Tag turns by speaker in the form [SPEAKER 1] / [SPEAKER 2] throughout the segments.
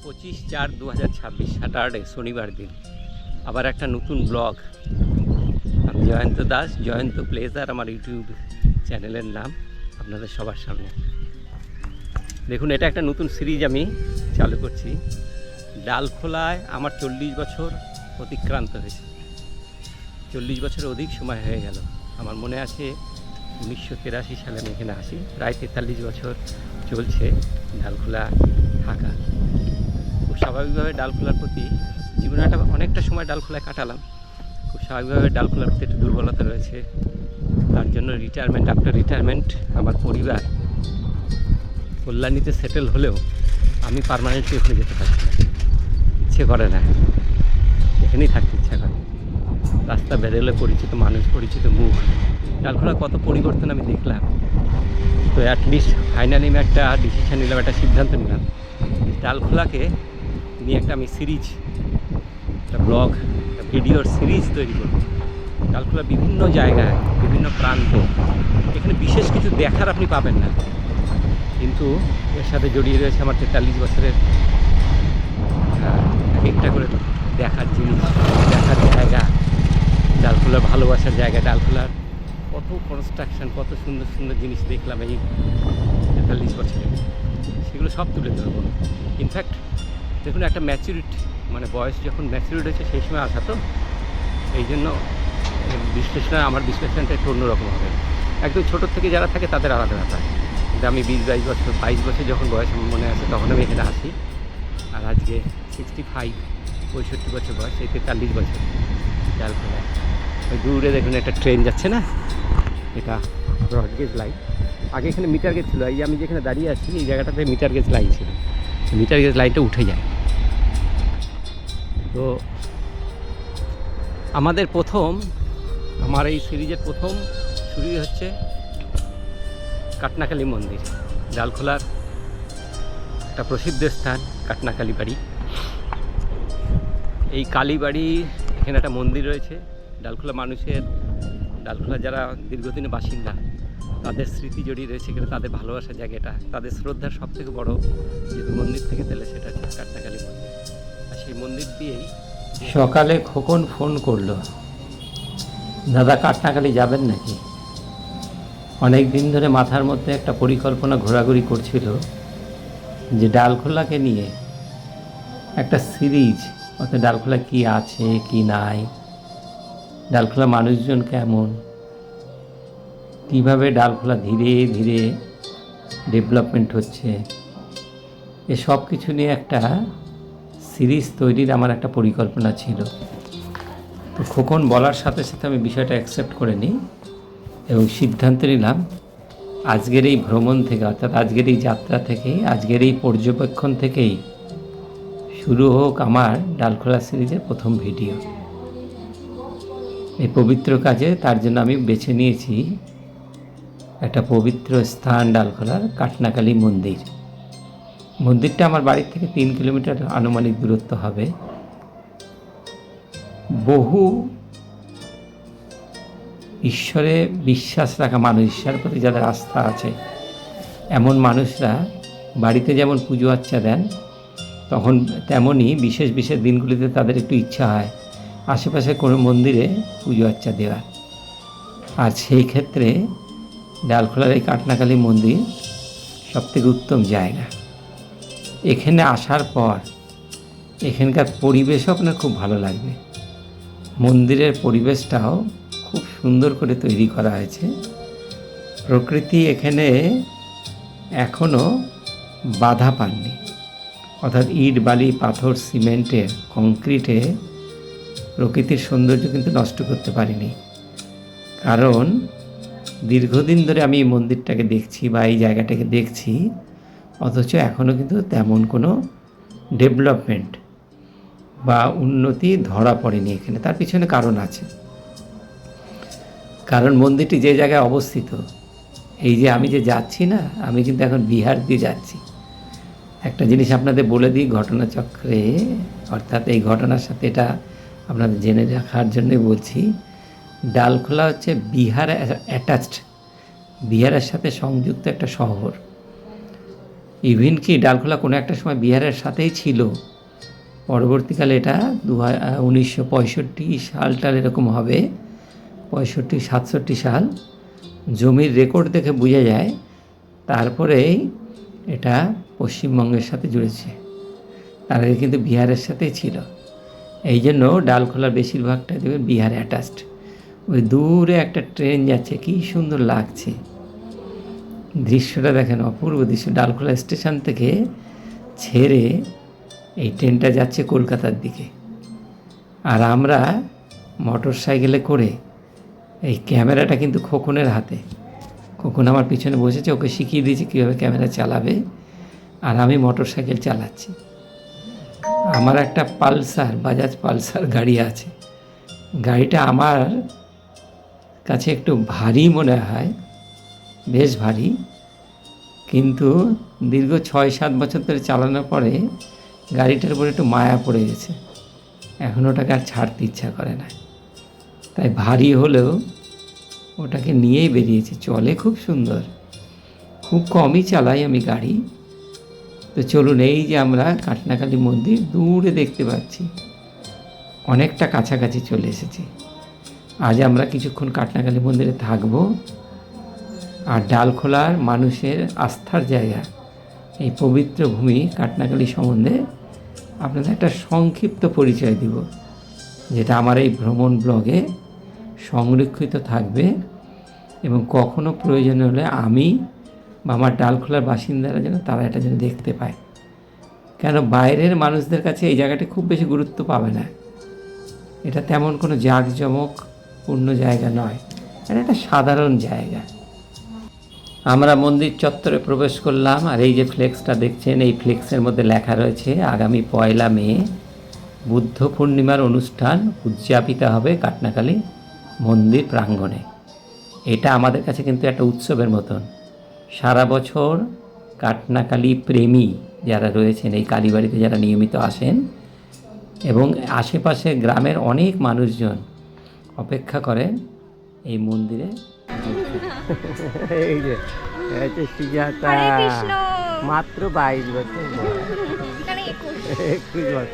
[SPEAKER 1] 25/4/2026 Saturday শনিবার দিন আবার একটা নতুন ব্লগ। আমি জয়ন্ত দাস, জয়ন্ত প্লেজার আমার ইউটিউব চ্যানেলের নাম। আপনাদের সবার সামনে দেখুন, এটা একটা নতুন সিরিজ আমি চালু করছি। ডালখোলায় আমার 40 বছর অতিক্রান্ত হয়েছে। 40 বছরের অধিক সময় হয়ে গেল। আমার মনে আছে 1983 সালে আমি এখানে আসি। প্রায় 43 বছর চলছে ডালখোলা থাকা। খুব স্বাভাবিকভাবে ডালখোলার প্রতি জীবনে অনেকটা সময় ডালখোলায় কাটালাম। খুব স্বাভাবিকভাবে ডালখোলার প্রতি একটু দুর্বলতা রয়েছে। তার জন্য আফটার রিটায়ারমেন্ট আমার পরিবার কল্যাণীতে সেটেল হলেও আমি পার্মানেন্টলি ওখানে যেতে পারছি না, ইচ্ছে করে না, এখানেই থাকতে ইচ্ছা করে। রাস্তা বেরোলে পরিচিত মানুষ, পরিচিত মুখ, ডালখোলার কত পরিবর্তন আমি দেখলাম। তো অ্যাটলিস্ট ফাইনালি আমি একটা ডিসিশন নিলাম, একটা সিদ্ধান্ত নিলাম, ডালখোলাকে নিয়ে আমি সিরিজ, একটা ব্লগ, একটা ভিডিওর সিরিজ তৈরি করব। ডালখোলার বিভিন্ন জায়গায়, বিভিন্ন প্রান্তে, এখানে বিশেষ কিছু দেখার আপনি পাবেন না, কিন্তু এর সাথে জড়িয়ে রয়েছে আমার 43 বছরের একটা করে দেখার জিনিস, দেখার জায়গা, ডালখোলার ভালোবাসার জায়গা। ডালখোলার কত কনস্ট্রাকশন, কত সুন্দর সুন্দর জিনিস দেখলাম এই 43 বছরে, সেগুলো সব তুলে ধরবো। ইনফ্যাক্ট দেখুন, একটা মানে বয়স যখন ম্যাচিউরিট হয়েছে সেই সময় আসা, তো এই জন্য আমার বিশ্লেষণটা একটু অন্যরকম হবে। একদম ছোটোর থেকে যারা থাকে তাদের আলাদা ব্যাপার, কিন্তু আমি 22 বছর যখন বয়স আমার মনে আছে তখন আমি এখানে আসি। আর আজকে 65 বছর বয়স, এই 43 বছর ডালখোলায়। ওই দূরে দেখুন একটা ট্রেন যাচ্ছে না, এটা ব্রডগেজ লাইন। আগে এখানে মিটার গেজ ছিল, এই আমি যেখানে দাঁড়িয়ে আছি এই জায়গাটাতে মিটার গেজ লাইন ছিল। মিটার গেজ লাইনটা উঠে যায়। তো আমার এই সিরিজের প্রথম শুরু হচ্ছে কাটনাকালী মন্দির। ডালখোলার একটা প্রসিদ্ধ স্থান কাটনাকালী বাড়ি। এই কালীবাড়ি, এখানে একটা মন্দির রয়েছে। ডালখোলা যারা দীর্ঘদিনের বাসিন্দা, তাদের স্মৃতি জড়িয়ে রয়েছে এখানে, তাদের ভালোবাসার জায়গাটা, তাদের শ্রদ্ধার সবথেকে বড় যেহেতু মন্দির থেকে দিলে সেটা হচ্ছে কাটনাকালী মন্দির। আর সেই মন্দির দিয়েই সকালে খোকন ফোন করলো, দাদা কাটনাকালী যাবেন নাকি? অনেক দিন ধরে মাথার মধ্যে একটা পরিকল্পনা ঘোরাঘুরি করছিল যে ডালখোলাকে নিয়ে একটা সিরিজ, অর্থাৎ ডালখোলা কি আছে কি নাই, ডালখোলা মানুষজন কেমন, কীভাবে ডালখোলা ধীরে ধীরে ডেভেলপমেন্ট হচ্ছে, এসব কিছু নিয়ে একটা সিরিজ তৈরির আমার একটা পরিকল্পনা ছিল। তো খোকন বলার সাথে সাথে আমি বিষয়টা অ্যাকসেপ্ট করে নিই এবং সিদ্ধান্ত নিলাম আজকের এই ভ্রমণ থেকে, অর্থাৎ আজকের এই যাত্রা থেকে, আজকের এই পর্যবেক্ষণ থেকেই শুরু হোক আমার ডালখোলা সিরিজের প্রথম ভিডিও। এই পবিত্র কাজে তার জন্য আমি বেছে নিয়েছি একটা পবিত্র স্থান, ডালখোলার কাটনাকালী মন্দির। মন্দিরটা আমার বাড়ির থেকে 3 কিলোমিটার আনুমানিক দূরত্ব হবে। বহু ঈশ্বরে বিশ্বাস রাখা মানুষ, ঈশ্বরের প্রতি যাদের আস্থা আছে, এমন মানুষরা বাড়িতে যেমন পুজো আচ্চা দেন, তখন তেমনই বিশেষ বিশেষ দিনগুলিতে তাদের একটু ইচ্ছা হয় আশেপাশে কোনো মন্দিরে পুজো আচ্চা দেওয়ার। আর সেই ক্ষেত্রে ডালখোলার এই কাটনাকালী মন্দির সবথেকে উত্তম জায়গা। এখানে আসার পর এখানকার পরিবেশও আপনার খুব ভালো লাগবে। মন্দিরের পরিবেশটাও খুব সুন্দর করে তৈরি করা হয়েছে। প্রকৃতি এখানে এখনও বাধা পাননি, অর্থাৎ ইট, বালি, পাথর, সিমেন্টের, কংক্রিটে প্রকৃতির সৌন্দর্য কিন্তু নষ্ট করতে পারিনি। কারণ দীর্ঘদিন ধরে আমি এই মন্দিরটাকে দেখছি বা এই জায়গাটাকে দেখছি, অথচ এখনও কিন্তু তেমন কোনো ডেভেলপমেন্ট বা উন্নতি ধরা পড়েনি এখানে। তার পিছনে কারণ আছে। কারণ মন্দিরটি যে জায়গায় অবস্থিত, এই যে আমি যে যাচ্ছি না, আমি কিন্তু এখন বিহার দিয়ে যাচ্ছি। একটা জিনিস আপনাদের বলে দিই ঘটনাচক্রে, অর্থাৎ এই ঘটনার সাথে এটা আপনাদের জেনে রাখার জন্যই বলছি। ডালখোলা হচ্ছে বিহার অ্যাটাচড, বিহারের সাথে সংযুক্ত একটা শহর। ইভিন কি ডালখোলা কোনো একটা সময় বিহারের সাথেই ছিল। পরবর্তীকালে এটা 1965 সালটার এরকম হবে, 65-67 সাল জমির রেকর্ড দেখে বোঝা যায়। তারপরেই এটা পশ্চিমবঙ্গের সাথে জুড়েছে, তার আগে কিন্তু বিহারের সাথেই ছিল। এই জন্য ডালখোলার বেশিরভাগটা দেখবেন বিহার অ্যাটাচড। ওই দূরে একটা ট্রেন যাচ্ছে, কী সুন্দর লাগছে দৃশ্যটা, দেখেন অপূর্ব দৃশ্য। ডালখোলা স্টেশন থেকে ছেড়ে এই ট্রেনটা যাচ্ছে কলকাতার দিকে, আর আমরা মোটর সাইকেলে করে, এই ক্যামেরাটা কিন্তু খোকনের হাতে। খোকন আমার পিছনে বসেছে, ওকে শিখিয়ে দিয়েছে কীভাবে ক্যামেরা চালাবে, আর আমি মোটর সাইকেল চালাচ্ছি। আমার একটা পালসার, বাজাজ পালসার গাড়ি আছে। গাড়িটা আমার কাছে একটু ভারী মনে হয়, বেশ ভারী, কিন্তু দীর্ঘ 6-7 বছর ধরে চালানোর পরে গাড়িটার উপরে একটু মায়া পড়ে গেছে, এখন ওটাকে আর ছাড়তে ইচ্ছা করে না। তাই ভারী হলেও ওটাকে নিয়েই বেরিয়েছি। চলে খুব সুন্দর, খুব কমই চালাই আমি গাড়ি। তো চলুন, এই যে আমরা কাটনাকালী মন্দির দূরে দেখতে পাচ্ছি, অনেকটা কাছাকাছি চলে এসেছি। আজ আমরা কিছুক্ষণ কাটনাকালী মন্দিরে থাকব, আর ডালখোলার মানুষের আস্থার জায়গা এই পবিত্র ভূমি কাটনাকালী সম্বন্ধে আপনাদের একটা সংক্ষিপ্ত পরিচয় দিব, যেটা আমার এই ভ্রমণ ব্লগে সংরক্ষিত থাকবে, এবং কখনো প্রয়োজন হলে আমি বা আমার ডালখোলার বাসিন্দারা যেন তারা এটা যেন দেখতে পায়। কেন বাইরের মানুষদের কাছে এই জায়গাটি খুব বেশি গুরুত্ব পাবে না, এটা তেমন কোনো জাঁকজমকপূর্ণ জায়গা নয়, এটা একটা সাধারণ জায়গা। আমরা মন্দির চত্বরে প্রবেশ করলাম, আর এই যে ফ্লেক্সটা দেখছেন, এই ফ্লেক্সের মধ্যে লেখা রয়েছে আগামী 1 মে বুদ্ধ পূর্ণিমার অনুষ্ঠান উদযাপিত হবে কাটনাকালী মন্দির প্রাঙ্গণে। এটা আমাদের কাছে কিন্তু একটা উৎসবের মতন। সারা বছর কাটনাকালী প্রেমী যারা রয়েছেন, এই কালীবাড়িতে যারা নিয়মিত আসেন, এবং আশেপাশে গ্রামের অনেক মানুষজন অপেক্ষা করেন এই মন্দিরে। এই যে সুজাতা মাত্র 22 বছর, 21 বছর,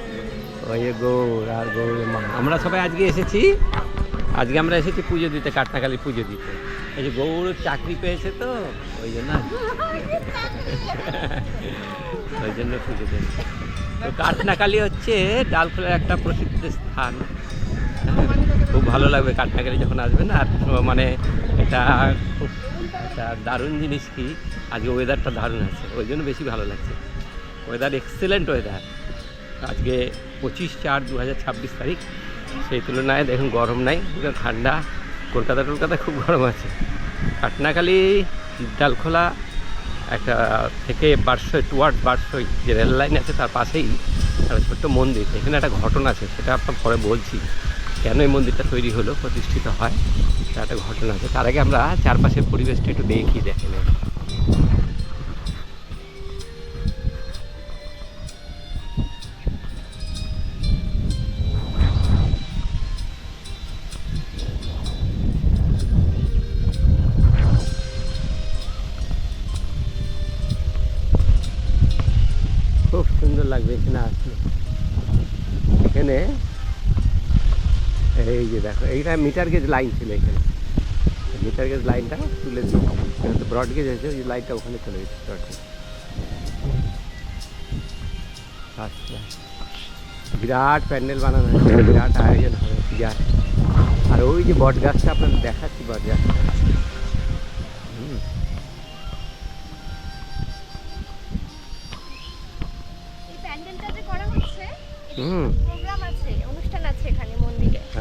[SPEAKER 1] ওই গৌর আর গৌরের মা। আমরা সবাই আজকে এসেছি, পুজো দিতে, কাটনাকালী পুজো দিতে। এই যে গৌর চাকরি পেয়েছে, তো ওই জন্য পুজো দিতে। তো কাটনাকালী হচ্ছে ডালখোলার একটা প্রসিদ্ধ স্থান। খুব ভালো লাগবে কাটনাকালী যখন আসবেন। আর মানে এটা খুব একটা দারুণ জিনিস কি, আজকে ওয়েদারটা দারুণ আছে, ওই জন্য বেশি ভালো লাগছে। Weather excellent weather. আজকে 25/4/2026 তারিখ, সেই তুলনায় দেখুন গরম নাই, পুরো ঠান্ডা। কলকাতা খুব গরম আছে। কাটনাকালী ডালখোলা একটা থেকে বারসই, টুয়ার্ড বারসই যে রেল লাইন আছে তার পাশেই একটা ছোট্ট মন্দির। এখানে একটা ঘটনা আছে, সেটা আপনার পরে বলছি, কেন এই মন্দিরটা তৈরি হলো, প্রতিষ্ঠিত হয়, সেটা একটা ঘটনা আছে। তার আগে আমরা চারপাশের পরিবেশটা একটু দেখে নেব। খুব সুন্দর লাগবে এখানে আসলে। এখানে এই যে দেখো, এইটা মিটার গেজ লাইন ছিল, এখানে মিটার গেজ লাইনটা তুলে দিই, এখানে তো ব্রড গেজ আছে, ওই লাইনটা ওখানে চলে গেছে। আচ্ছা, বিরাট প্যান্ডেল বানানো হয়েছে, বিরাট আয়োজন হবে পূজার। আর ওই যে বট গাছটা আপনাদের দেখাচ্ছি, বট গাছটা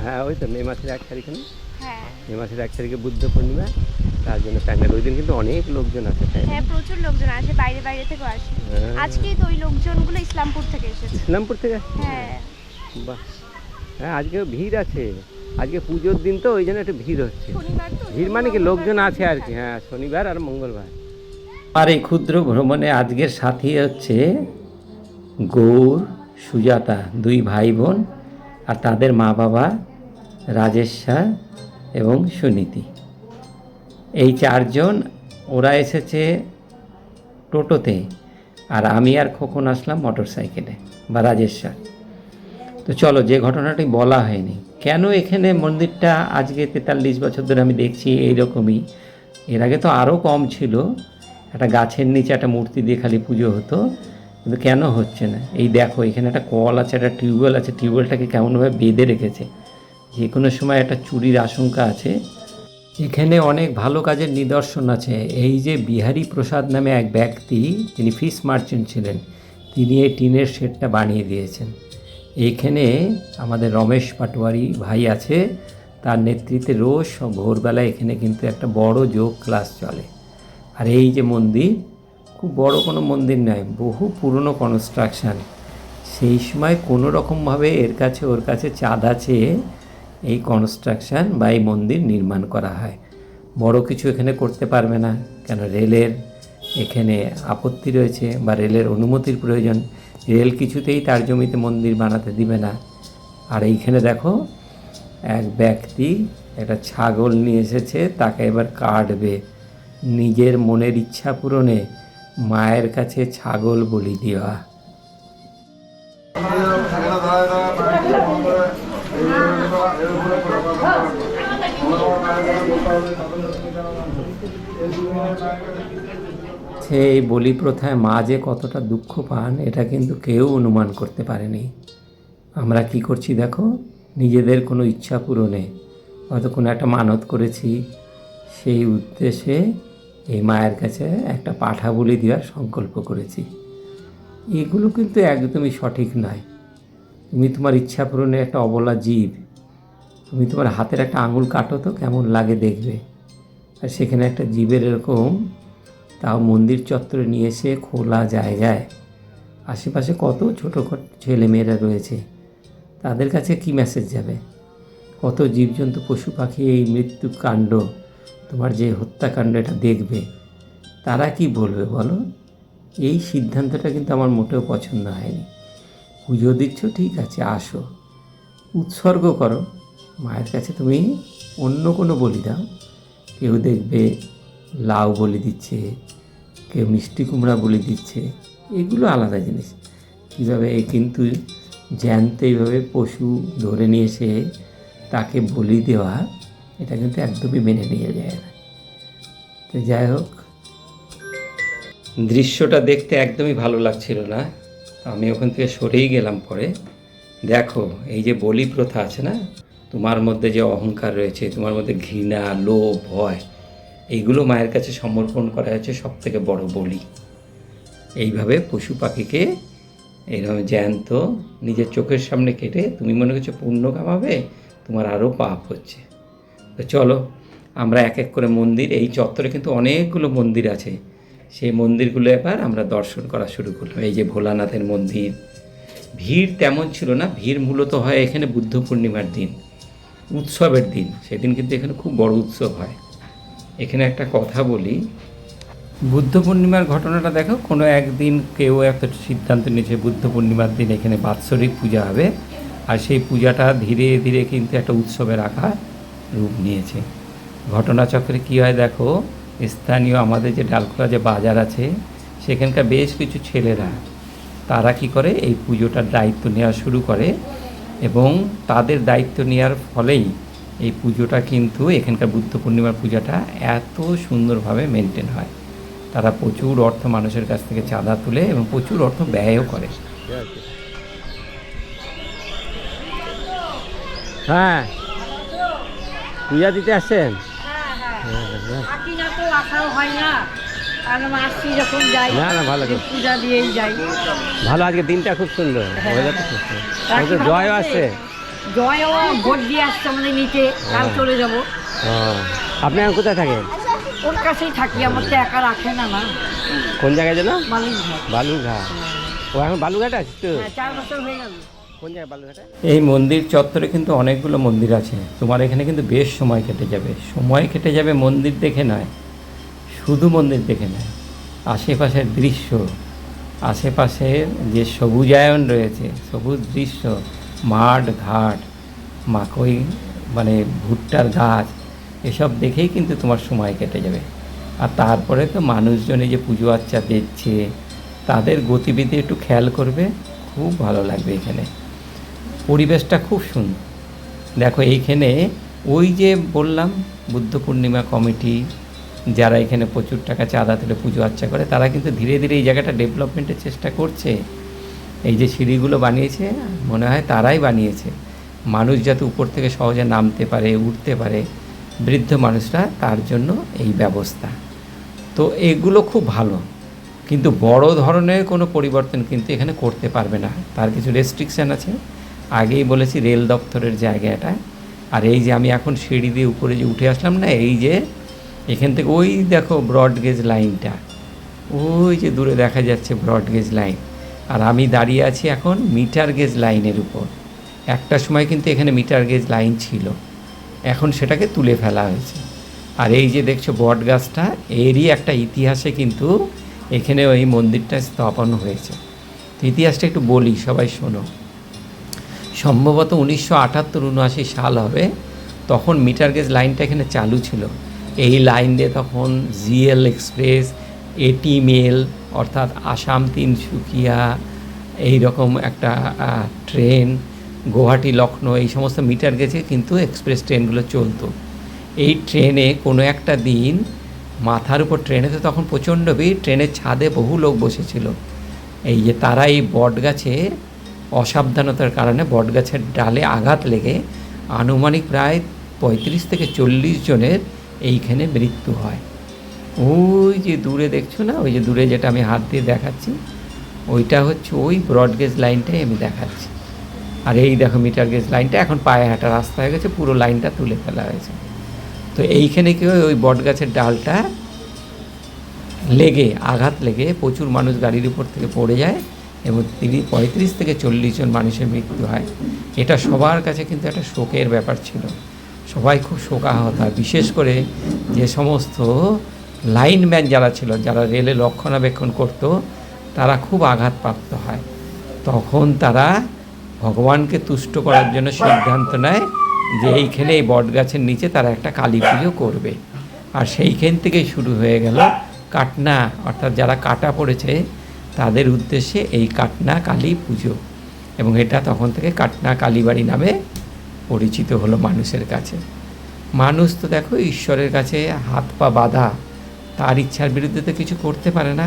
[SPEAKER 1] হ্যাঁ, ওই তো মে মাসের 1 তারিখে, মে মাসের 1 তারিখে বুদ্ধ পূর্ণিমা, তার জন্য প্যান্ডেল। ওই দিন কিন্তু অনেক লোকজন আসে,
[SPEAKER 2] হ্যাঁ প্রচুর লোকজন আসে, বাইরে থেকে আসে। আজকেই তো ওই লোকজনগুলো ইসলামপুর থেকে এসেছে।
[SPEAKER 1] ইসলামপুর থেকে?
[SPEAKER 2] হ্যাঁ।
[SPEAKER 1] বাহ, হ্যাঁ আজকে ভিড় আছে, আজকে পুজোর দিন তো ওই জন্য একটু ভিড় হচ্ছে। ভিড় মানে কি, লোকজন আছে আর কি। হ্যাঁ, শনিবার আর মঙ্গলবার। আর এই ক্ষুদ্র ভ্রমণে আজকের সাথী হচ্ছে গৌর, সুজাতা, 2 ভাই বোন, আর তাদের মা বাবা রাজেশ্বর এবং সুনীতি। এই 4 জন, ওরা এসেছে টোটোতে, আর আমি আর খোকন আসলাম মোটর সাইকেলে বা রাজেশ্বর। তো চলো, যে ঘটনাটি বলা হয়নি, কেন এখানে মন্দিরটা আজকে 43 বছর ধরে আমি দেখছি এইরকমই, এর আগে তো আরও কম ছিল, একটা গাছের নিচে একটা মূর্তি দিয়ে খালি পুজো হতো, কিন্তু কেন হচ্ছে না? এই দেখো, এখানে একটা কল আছে, একটা টিউবওয়েল আছে, টিউবওয়েলটাকে কেমনভাবে বেঁধে রেখেছে, যে কোনো সময় একটা চুরির আশঙ্কা আছে। এখানে অনেক ভালো কাজের নিদর্শন আছে। এই যে বিহারী প্রসাদ নামে এক ব্যক্তি, তিনি ফিশ মার্চেন্ট ছিলেন, তিনি এই টিনের শেডটা বানিয়ে দিয়েছেন। এইখানে আমাদের রমেশ পাটোয়ারি ভাই আছে, তার নেতৃত্বে রোজ ভোরবেলায় এখানে কিন্তু একটা বড় যোগ ক্লাস চলে। আর এই যে মন্দির, খুব বড় কোনো মন্দির নয়, বহু পুরনো কনস্ট্রাকশান। সেই সময় কোনো রকমভাবে এর কাছে ওর কাছে চাঁদা চেয়ে এই কনস্ট্রাকশান বা এই মন্দির নির্মাণ করা হয়। বড় কিছু এখানে করতে পারবে না, কেন রেলের এখানে আপত্তি রয়েছে বা রেলের অনুমতির প্রয়োজন। রেল কিছুতেই তার জমিতে মন্দির বানাতে দিবে না। আর এইখানে দেখো, এক ব্যক্তি একটা ছাগল নিয়ে এসেছে, তাকে এবার কাটবে। নিজের মনের ইচ্ছা পূরণে মায়ের কাছে ছাগল বলি দেওয়া। সেই বলি প্রথায় মা যে কতটা দুঃখ পান, এটা কিন্তু কেউ অনুমান করতে পারেনি। আমরা কি করছি দেখো, নিজেদের কোনো ইচ্ছা পূরণে, হয়তো কোনো একটা মানত করেছি, সেই উদ্দেশ্যে এই মায়ের কাছে একটা পাঠা বলি দেওয়ার সংকল্প করেছি। এগুলো কিন্তু একদমই সঠিক নয়। তুমি তোমার ইচ্ছা পূরণে একটা অবলা জীব, তুমি তোমার হাতের একটা আঙুল কাটো তো কেমন লাগে দেখবে। আর সেখানে একটা জীবের এরকম, তাও মন্দির চত্বরে নিয়ে এসে খোলা জায়গায়, আশেপাশে কত ছোটো ছেলেমেয়েরা রয়েছে, তাদের কাছে কি মেসেজ যাবে? কত জীবজন্তু পশু পাখি এই মৃত্যু কাণ্ড, তোমার যে হত্যাকাণ্ড, এটা দেখবে, তারা কি বলবে বলো? এই সিদ্ধান্তটা কিন্তু আমার মোটেও পছন্দ হয়নি। পুজো দিচ্ছ ঠিক আছে, আসো, উৎসর্গ করো মায়ের কাছে, তুমি অন্য কোনো বলি দাও। কেউ দেখবে লাউ বলি দিচ্ছে, কেউ মিষ্টি কুমড়া বলি দিচ্ছে, এগুলো আলাদা জিনিস। কীভাবে কিন্তু জ্যান্ত এইভাবে পশু ধরে নিয়ে এসে তাকে বলি দেওয়া, এটা কিন্তু একদমই মেনে নিয়ে যায় না। তো যাই হোক, দৃশ্যটা দেখতে একদমই ভালো লাগছিল না, আমি ওখান থেকে সরেই গেলাম। পরে দেখো, এই যে বলি প্রথা আছে না, তোমার মধ্যে যে অহংকার রয়েছে, তোমার মধ্যে ঘৃণা, লোভ, ভয়, এইগুলো মায়ের কাছে সমর্পণ করা হয়েছে সব থেকে বড় বলি। এইভাবে পশু পাখিকে এইরকম জ্যান্ত নিজের চোখের সামনে কেটে তুমি মনে করছো পুণ্য কামাবে, তোমার আরও পাপ হচ্ছে। তো চলো, আমরা এক এক করে মন্দির, এই চত্বরে কিন্তু অনেকগুলো মন্দির আছে, সেই মন্দিরগুলো এবার আমরা দর্শন করা শুরু করলাম। এই যে ভোলানাথের মন্দির, ভিড় তেমন ছিল না, ভিড় মূলত হয় এখানে বুদ্ধ পূর্ণিমার দিন, উৎসবের দিন, সেদিন কিন্তু এখানে খুব বড় উৎসব হয়। এখানে একটা কথা বলি, বুদ্ধ পূর্ণিমার ঘটনাটা দেখো, কোনো একদিন কেউ একটা সিদ্ধান্ত নিয়েছে বুদ্ধ পূর্ণিমার দিন এখানে বাৎসরিক পূজা হবে, আর সেই পূজাটা ধীরে ধীরে কিন্তু একটা উৎসবের আকার রূপ নিয়েছে। ঘটনাচক্রে কী হয় দেখো, স্থানীয় আমাদের যে ডালখোলা যে বাজার আছে, সেখানকার বেশ কিছু ছেলেরা, তারা কি করে, এই পুজোটার দায়িত্ব নেওয়া শুরু করে, এবং তাদের দায়িত্ব নেওয়ার ফলেই এই পুজোটা কিন্তু, এখানকার বুদ্ধ পূর্ণিমার পূজাটা এত সুন্দরভাবে মেনটেন হয়। তারা প্রচুর অর্থ মানুষের কাছ থেকে চাঁদা তুলে এবং প্রচুর অর্থ ব্যয়ও করে।
[SPEAKER 3] হ্যাঁ, পূজা দিতে আসছেন? না না, ভালো
[SPEAKER 4] পূজা দিয়েই যাই।
[SPEAKER 3] ভালো, আজকে দিনটা খুব সুন্দর, জয়ও আসছে।
[SPEAKER 4] জয়ও ভোট দিয়ে আসছে আমাদের নিচে, কাল চলে যাবো।
[SPEAKER 3] আপনি এখন কোথায় থাকেন?
[SPEAKER 4] ওর কাছেই থাকি, আমার তো একা রাখে না। না,
[SPEAKER 3] কোন জায়গায় যেন?
[SPEAKER 4] বালুরঘাট।
[SPEAKER 3] বালুরঘাট। ও এখন বালুরঘাট আছে তো?
[SPEAKER 4] 4 বছর হয়ে গেল।
[SPEAKER 3] কোন জায়গায় বালুরঘাটে?
[SPEAKER 1] এই মন্দির চত্বরে কিন্তু অনেকগুলো মন্দির আছে, তোমার এখানে কিন্তু বেশ সময় কেটে যাবে। সময় কেটে যাবে মন্দির দেখে নয়, শুধু মন্দির দেখে নয়, আশেপাশের দৃশ্য, আশেপাশের যে সবুজায়ন রয়েছে, সবুজ দৃশ্য, মাঠ ঘাট, মাকই মানে ভুট্টার গাছ, এসব দেখেই কিন্তু তোমার সময় কেটে যাবে। আর তারপরে তো মানুষজনে যে পুজো আচ্চা দিচ্ছে, তাদের গতিবিধি একটু খেয়াল করবে, খুব ভালো লাগবে। এখানে পরিবেশটা খুব সুন্দর। দেখো এইখানে ওই যে বললাম বুদ্ধ পূর্ণিমা কমিটি যারা এখানে প্রচুর টাকা চাঁদা তুলে পুজো আর্চা করে, তারা কিন্তু ধীরে ধীরে এই জায়গাটা ডেভেলপমেন্টের চেষ্টা করছে। এই যে সিঁড়িগুলো বানিয়েছে মনে হয় তারাই বানিয়েছে, মানুষ যাতে উপর থেকে সহজে নামতে পারে, উঠতে পারে, বৃদ্ধ মানুষরা, তার জন্য এই ব্যবস্থা। তো এগুলো খুব ভালো, কিন্তু বড় ধরনের কোনো পরিবর্তন কিন্তু এখানে করতে পারবে না, তার কিছু রেস্ট্রিকশান আছে। আগেই বলেছি রেল দপ্তরের জায়গাটা। আর এই যে আমি এখন সিঁড়ি দিয়ে উপরে যে উঠে আসলাম না, এই যে এখান থেকে ওই দেখো ব্রডগেজ লাইনটা, ওই যে দূরে দেখা যাচ্ছে ব্রডগেজ লাইন, আর আমি দাঁড়িয়ে আছি এখন মিটার গেজ লাইনের উপর। একটা সময় কিন্তু এখানে মিটার গেজ লাইন ছিল, এখন সেটাকে তুলে ফেলা হয়েছে। আর এই যে দেখছো বট গাছটা, এরই একটা ইতিহাসে কিন্তু এখানে ওই মন্দিরটা স্থাপন হয়েছে। ইতিহাসটা একটু বলি, সবাই শোনো। সম্ভবত 1978-79 সাল হবে, তখন মিটার গেজ লাইনটা এখানে চালু ছিল। এই লাইন দিয়ে তখন জিএল এক্সপ্রেস, এটি মেল অর্থাৎ আসাম তিনসুকিয়া এই রকম একটা ট্রেন, গুয়াহাটি লখনৌ, এই সমস্ত মিটার গেজে কিন্তু এক্সপ্রেস ট্রেনগুলো চলতো। এই ট্রেনে কোনো একটা দিন মাথার উপর, ট্রেনে তো তখন প্রচণ্ড ভিড়, ট্রেনের ছাদে বহু লোক বসেছিল। এই যে তারা এই বট গাছে অসাবধানতার কারণে বট গাছের ডালে আঘাত লেগে আনুমানিক প্রায় 35 থেকে 40 জনের এইখানে মৃত্যু হয়। ওই যে দূরে দেখছো না, ওই যে দূরে যেটা আমি হাত দিয়ে দেখাচ্ছি, ওইটা হচ্ছে ওই ব্রডগেজ লাইনটাই আমি দেখাচ্ছি। আর এই দেখো মিটার গেজ লাইনটা এখন পায়ে হাঁটা রাস্তা হয়ে গেছে, পুরো লাইনটা তুলে ফেলা হয়েছে। তো এইখানে কি হয়, ওই বট গাছের ডালটা লেগে, আঘাত লেগে প্রচুর মানুষ গাড়ির উপর থেকে পড়ে যায় এবং 35 থেকে 40 জন মানুষের মৃত্যু হয়। এটা সবার কাছে কিন্তু একটা শোকের ব্যাপার ছিল, সবাই খুব শোকাহত হয়। বিশেষ করে যে সমস্ত লাইনম্যান যারা ছিল, যারা রেলে রক্ষণাবেক্ষণ করতো, তারা খুব আঘাতপ্রাপ্ত হয়। তখন তারা ভগবানকে তুষ্ট করার জন্য সিদ্ধান্ত নেয় যে এইখানে এই বটগাছের নিচে তারা একটা কালী পুজো করবে। আর সেইখান থেকেই শুরু হয়ে গেল কাটনা, অর্থাৎ যারা কাটা পড়েছে তাদের উদ্দেশ্যে এই কাটনা কালী পুজো, এবং এটা তখন থেকে কাটনা কালীবাড়ি নামে পরিচিত হলো মানুষের কাছে। মানুষ তো দেখো ঈশ্বরের কাছে হাত পা বাঁধা, তার ইচ্ছার বিরুদ্ধে তো কিছু করতে পারে না।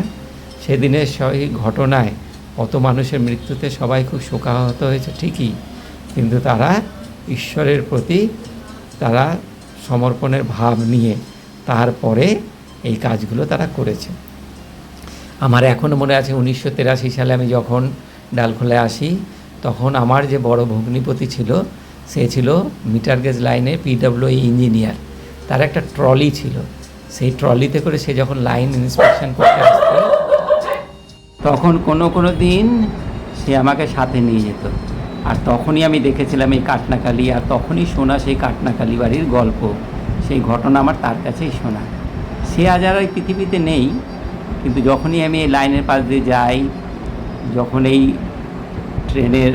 [SPEAKER 1] সেদিনের সেই ঘটনায় কত মানুষের মৃত্যুতে সবাই খুব শোকাহত হয়েছে ঠিকই, কিন্তু তারা ঈশ্বরের প্রতি তারা সমর্পণের ভাব নিয়ে তারপরে এই কাজগুলো তারা করেছে। আমার এখনও মনে আছে 1983 সালে আমি যখন ডালখোলায় আসি, তখন আমার যে বড় ভগ্নিপতি ছিল, সে ছিল মিটার গেজ লাইনে পিডব্লিউই ইঞ্জিনিয়ার। তার একটা ট্রলি ছিল, সেই ট্রলিতে করে সে যখন লাইন ইন্সপেকশন করতে আসতো, তখন কোনো দিন সে আমাকে সাথে নিয়ে যেত। আর তখনই আমি দেখেছিলাম এই কাটনাকালী, আর তখনই শোনা সেই কাটনাকালী বাড়ির গল্প, সেই ঘটনা আমার তার কাছেই শোনা। সে আজ আর ওই পৃথিবীতে নেই, কিন্তু যখনই আমি এই লাইনের পাশ দিয়ে যাই, যখন এই ট্রেনের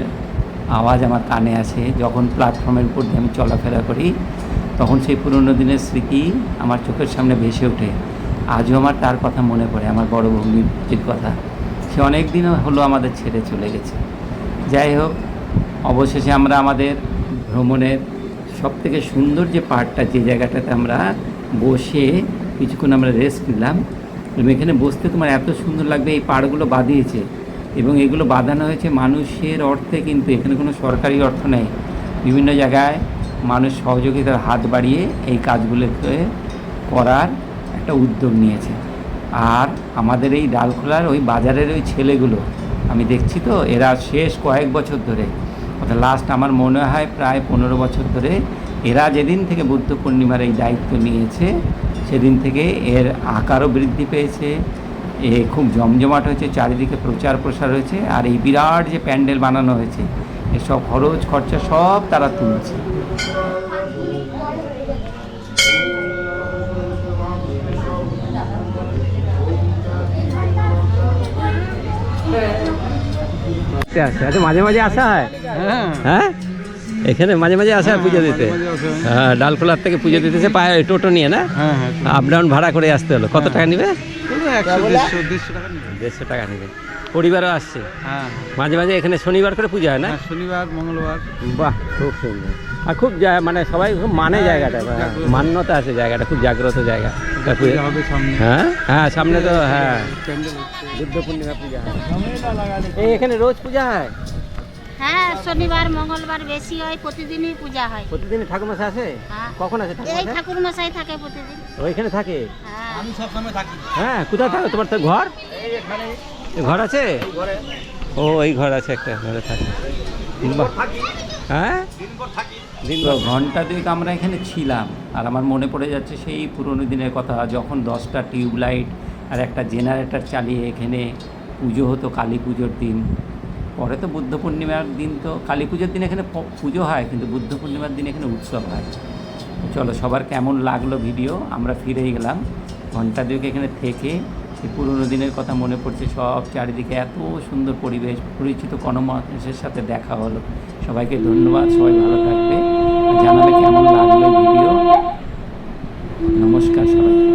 [SPEAKER 1] আওয়াজ আমার কানে আসে, যখন প্ল্যাটফর্মের উপর দিয়ে আমি চলাফেরা করি, তখন সেই পুরনো দিনের স্মৃতি আমার চোখের সামনে ভেসে ওঠে। আজও আমার তার কথা মনে পড়ে, আমার বড় ভগ্নির কথা। সে অনেক দিন হলো আমাদের ছেড়ে চলে গেছে। যাই হোক, অবশেষে আমরা আমাদের ভ্রমণের সবথেকে সুন্দর যে পার্টটা, যে জায়গাটাতে আমরা বসে কিছুক্ষণ আমরা রেস্ট নিলাম, এবং এখানে বসতে তোমার এত সুন্দর লাগবে। এই পাড়গুলো বাঁধিয়েছে এবং এগুলো বাঁধানো হয়েছে মানুষের অর্থে, কিন্তু এখানে কোনো সরকারি অর্থ নেই। বিভিন্ন জায়গায় মানুষ সহযোগিতার হাত বাড়িয়ে এই কাজগুলোকে করার একটা উদ্যোগ নিয়েছে। আর আমাদের এই ডালখোলার ওই বাজারের ওই ছেলেগুলো আমি দেখছি, তো এরা শেষ কয়েক বছর ধরে, অর্থাৎ লাস্ট আমার মনে হয় প্রায় 15 বছর ধরে, এরা যেদিন থেকে বুদ্ধ পূর্ণিমার এই দায়িত্ব নিয়েছে সেদিন থেকে এর আকারও বৃদ্ধি পেয়েছে, এ খুব জমজমাট হয়েছে, চারিদিকে প্রচার প্রসার হয়েছে। আর এই বিরাট যে প্যান্ডেল বানানো হয়েছে, এসব খরচ খরচা সব তারা তুলছে।
[SPEAKER 3] আচ্ছা, মাঝে মাঝে আসা হয়? হ্যাঁ, এখানে মাঝে মাঝে আসা হয় পুজো দিতে। হ্যাঁ, ডালখোলার থেকে পুজো দিতেছে পায়ে টোটো নিয়ে না? আপ ডাউন ভাড়া করে আসতে হলো। কত টাকা নেবে? 150-150 টাকা নেবে। পরিবারও আসছে?
[SPEAKER 5] হ্যাঁ
[SPEAKER 3] মাঝে মাঝে এখানে শনিবার করে পূজা হয় না?
[SPEAKER 5] শনিবার মঙ্গলবার।
[SPEAKER 3] বাহ, খুব সুন্দর। আর খুব মানে সবাই খুব মানে জায়গাটা, মান্যতা আছে জায়গাটা, খুব জাগ্রত জায়গা।
[SPEAKER 5] পূজা হবে সামনে।
[SPEAKER 3] হ্যাঁ হ্যাঁ, সামনে তো হ্যাঁ
[SPEAKER 5] প্যান্ডেল হচ্ছে।
[SPEAKER 3] বুদ্ধ পূর্ণিমা পূজা হয়। এই এখানে রোজ পূজা হয়?
[SPEAKER 6] হ্যাঁ, শনিবার মঙ্গলবার বেশি হয়, প্রতিদিনই পূজা হয়।
[SPEAKER 3] প্রতিদিন ঠাকুরমশাই আসে?
[SPEAKER 6] হ্যাঁ।
[SPEAKER 3] কখন আসে
[SPEAKER 6] এই
[SPEAKER 3] ঠাকুরমশাই?
[SPEAKER 6] ঠাকুর মশাই থাকে প্রতিদিন।
[SPEAKER 3] ওইখানে থাকে?
[SPEAKER 6] হ্যাঁ।
[SPEAKER 5] আমি সবসময় থাকি।
[SPEAKER 3] হ্যাঁ, কোথায় থাকে তোমার তো ঘর? এই ঘর আছে? ও, এই ঘর আছে, একটা ঘরে থাকে। বাহ। হ্যাঁ,
[SPEAKER 1] তো ঘন্টা দুয়েক আমরা এখানে ছিলাম, আর আমার মনে পড়ে যাচ্ছে সেই পুরনো দিনের কথা, যখন 10টা টিউবলাইট আর একটা জেনারেটর চালিয়ে এখানে পুজো হতো কালী পুজোর দিন। পরে তো বুদ্ধ পূর্ণিমার দিন, তো কালী পুজোর দিন এখানে পুজো হয়, কিন্তু বুদ্ধ পূর্ণিমার দিন এখানে উৎসব হয়। চলো, সবার কেমন লাগলো ভিডিও? আমরা ফিরেই গেলাম ঘন্টা দুয়েক এখানে থেকে। সেই পুরনো দিনের কথা মনে পড়ছে, সব চারিদিকে এত সুন্দর পরিবেশ, পরিচিত কোনো মানুষের সাথে দেখা হলো। সবাইকে ধন্যবাদ, সবাই ভালো থাকবে, জানাবে কেমন লাগলো ভিডিও। নমস্কার সবাই।